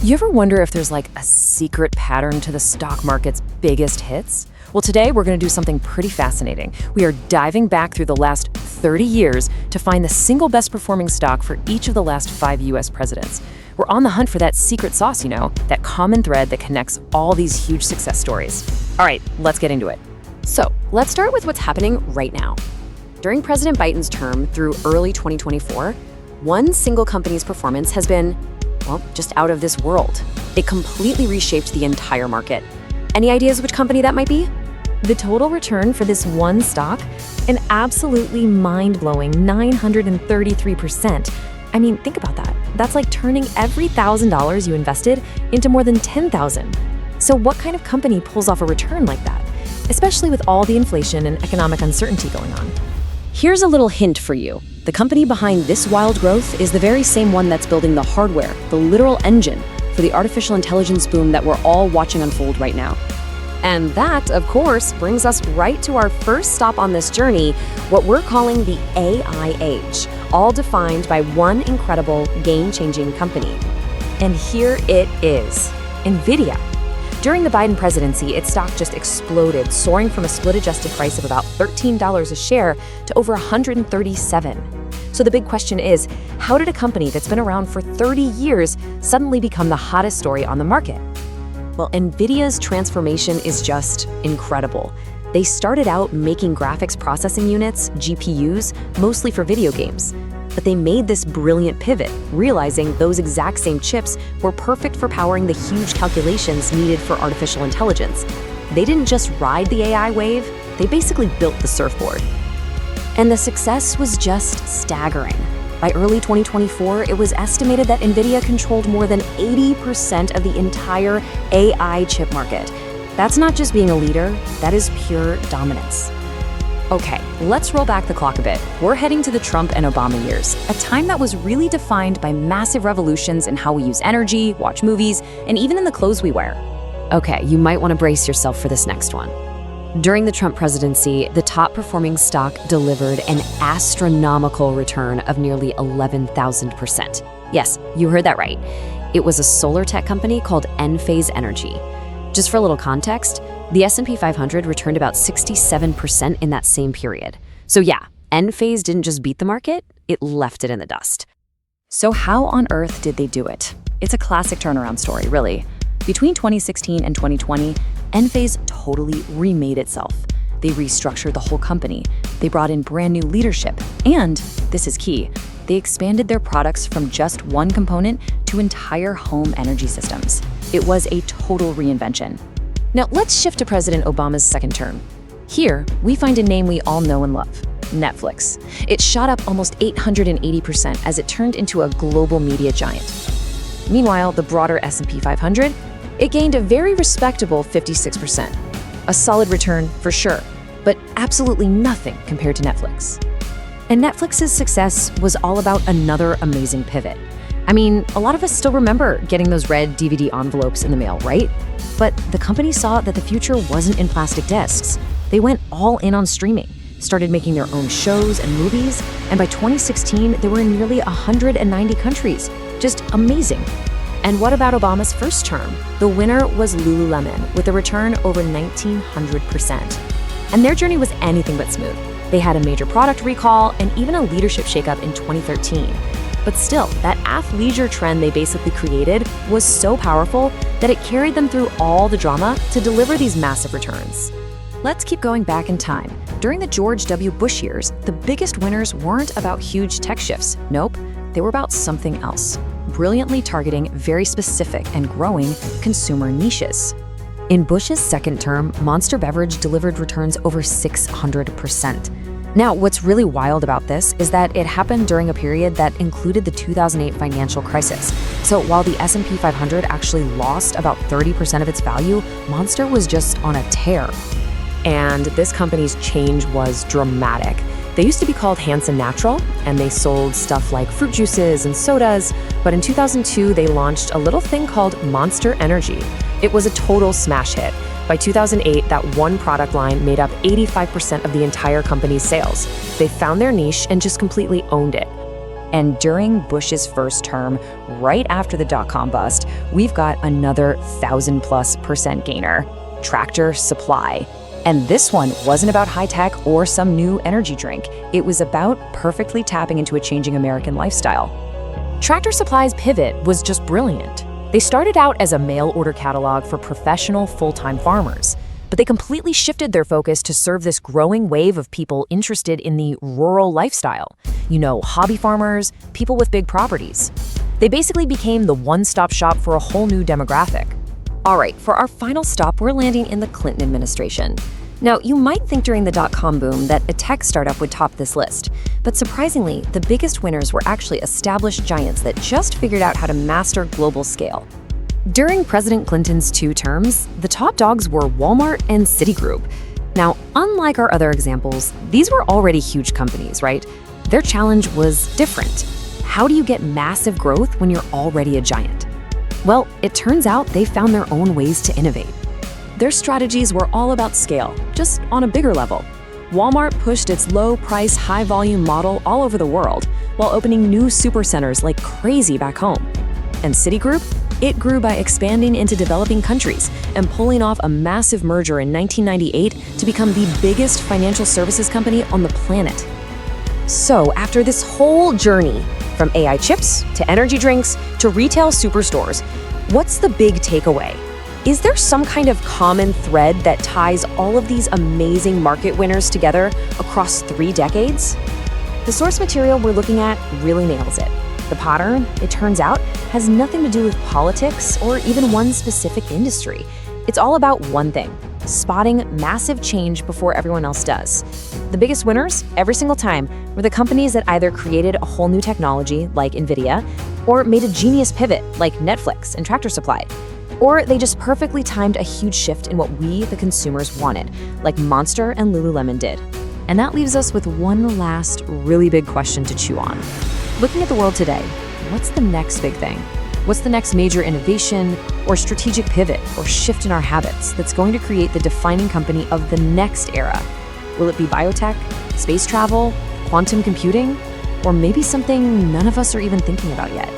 You ever wonder if there's like a secret pattern to the stock market's biggest hits? Well, today we're going to do something pretty fascinating. We are diving back through the last 30 years to find the single best performing stock for each of the last 5 US presidents. We're on the hunt for that secret sauce, that common thread that connects all these huge success stories. All right, let's get into it. So let's start with what's happening right now. During President Biden's term through early 2024, one single company's performance has been, just out of this world. It completely reshaped the entire market. Any ideas which company that might be? The total return for this one stock? An absolutely mind-blowing 933%. I mean, think about that. That's like turning every $1,000 you invested into more than $10,000. So what kind of company pulls off a return like that? Especially with all the inflation and economic uncertainty going on. Here's a little hint for you. The company behind this wild growth is the very same one that's building the hardware, the literal engine, for the artificial intelligence boom that we're all watching unfold right now. And that, of course, brings us right to our first stop on this journey, what we're calling the AI age, all defined by one incredible, game-changing company. And here it is, NVIDIA. During the Biden presidency, its stock just exploded, soaring from a split-adjusted price of about $13 a share to over $137. So the big question is, how did a company that's been around for 30 years suddenly become the hottest story on the market? Well, NVIDIA's transformation is just incredible. They started out making graphics processing units, GPUs, mostly for video games. But they made this brilliant pivot, realizing those exact same chips were perfect for powering the huge calculations needed for artificial intelligence. They didn't just ride the AI wave, they basically built the surfboard. And the success was just staggering. By early 2024, it was estimated that NVIDIA controlled more than 80% of the entire AI chip market. That's not just being a leader, that is pure dominance. Okay, let's roll back the clock a bit. We're heading to the Trump and Obama years, a time that was really defined by massive revolutions in how we use energy, watch movies, and even in the clothes we wear. Okay, you might want to brace yourself for this next one. During the Trump presidency, the top-performing stock delivered an astronomical return of nearly 11,000%. Yes, you heard that right. It was a solar tech company called Enphase Energy. Just for a little context, the S&P 500 returned about 67% in that same period. So yeah, Enphase didn't just beat the market, it left it in the dust. So how on earth did they do it? It's a classic turnaround story, really. Between 2016 and 2020, Enphase totally remade itself. They restructured the whole company. They brought in brand new leadership. And, this is key, they expanded their products from just one component to entire home energy systems. It was a total reinvention. Now, let's shift to President Obama's second term. Here, we find a name we all know and love, Netflix. It shot up almost 880% as it turned into a global media giant. Meanwhile, the broader S&P 500, it gained a very respectable 56%. A solid return for sure, but absolutely nothing compared to Netflix. And Netflix's success was all about another amazing pivot. I mean, a lot of us still remember getting those red DVD envelopes in the mail, right? But the company saw that the future wasn't in plastic discs. They went all in on streaming, started making their own shows and movies, and by 2016, they were in nearly 190 countries. Just amazing. And what about Obama's first term? The winner was Lululemon, with a return over 1,900%. And their journey was anything but smooth. They had a major product recall and even a leadership shakeup in 2013. But still, that athleisure trend they basically created was so powerful that it carried them through all the drama to deliver these massive returns. Let's keep going back in time. During the George W. Bush years, the biggest winners weren't about huge tech shifts. Nope, they were about something else, brilliantly targeting very specific and growing consumer niches. In Bush's second term, Monster Beverage delivered returns over 600%. Now, what's really wild about this is that it happened during a period that included the 2008 financial crisis. So while the S&P 500 actually lost about 30% of its value, Monster was just on a tear. And this company's change was dramatic. They used to be called Hanson Natural, and they sold stuff like fruit juices and sodas, but in 2002, they launched a little thing called Monster Energy. It was a total smash hit. By 2008, that one product line made up 85% of the entire company's sales. They found their niche and just completely owned it. And during Bush's first term, right after the dot-com bust, we've got another 1,000+% gainer, Tractor Supply. And this one wasn't about high-tech or some new energy drink. It was about perfectly tapping into a changing American lifestyle. Tractor Supply's pivot was just brilliant. They started out as a mail-order catalog for professional, full-time farmers, but they completely shifted their focus to serve this growing wave of people interested in the rural lifestyle. You know, hobby farmers, people with big properties. They basically became the one-stop shop for a whole new demographic. All right, for our final stop, we're landing in the Clinton administration. Now, you might think during the dot-com boom that a tech startup would top this list, but surprisingly, the biggest winners were actually established giants that just figured out how to master global scale. During President Clinton's 2 terms, the top dogs were Walmart and Citigroup. Now, unlike our other examples, these were already huge companies, right? Their challenge was different. How do you get massive growth when you're already a giant? Well, it turns out they found their own ways to innovate. Their strategies were all about scale, just on a bigger level. Walmart pushed its low-price, high-volume model all over the world, while opening new supercenters like crazy back home. And Citigroup? It grew by expanding into developing countries and pulling off a massive merger in 1998 to become the biggest financial services company on the planet. So, after this whole journey, from AI chips to energy drinks to retail superstores, what's the big takeaway? Is there some kind of common thread that ties all of these amazing market winners together across 3 decades? The source material we're looking at really nails it. The pattern, it turns out, has nothing to do with politics or even one specific industry. It's all about one thing: spotting massive change before everyone else does. The biggest winners, every single time, were the companies that either created a whole new technology, like NVIDIA, or made a genius pivot, like Netflix and Tractor Supply. Or they just perfectly timed a huge shift in what we, the consumers, wanted, like Monster and Lululemon did. And that leaves us with one last really big question to chew on. Looking at the world today, what's the next big thing? What's the next major innovation or strategic pivot or shift in our habits that's going to create the defining company of the next era? Will it be biotech, space travel, quantum computing, or maybe something none of us are even thinking about yet?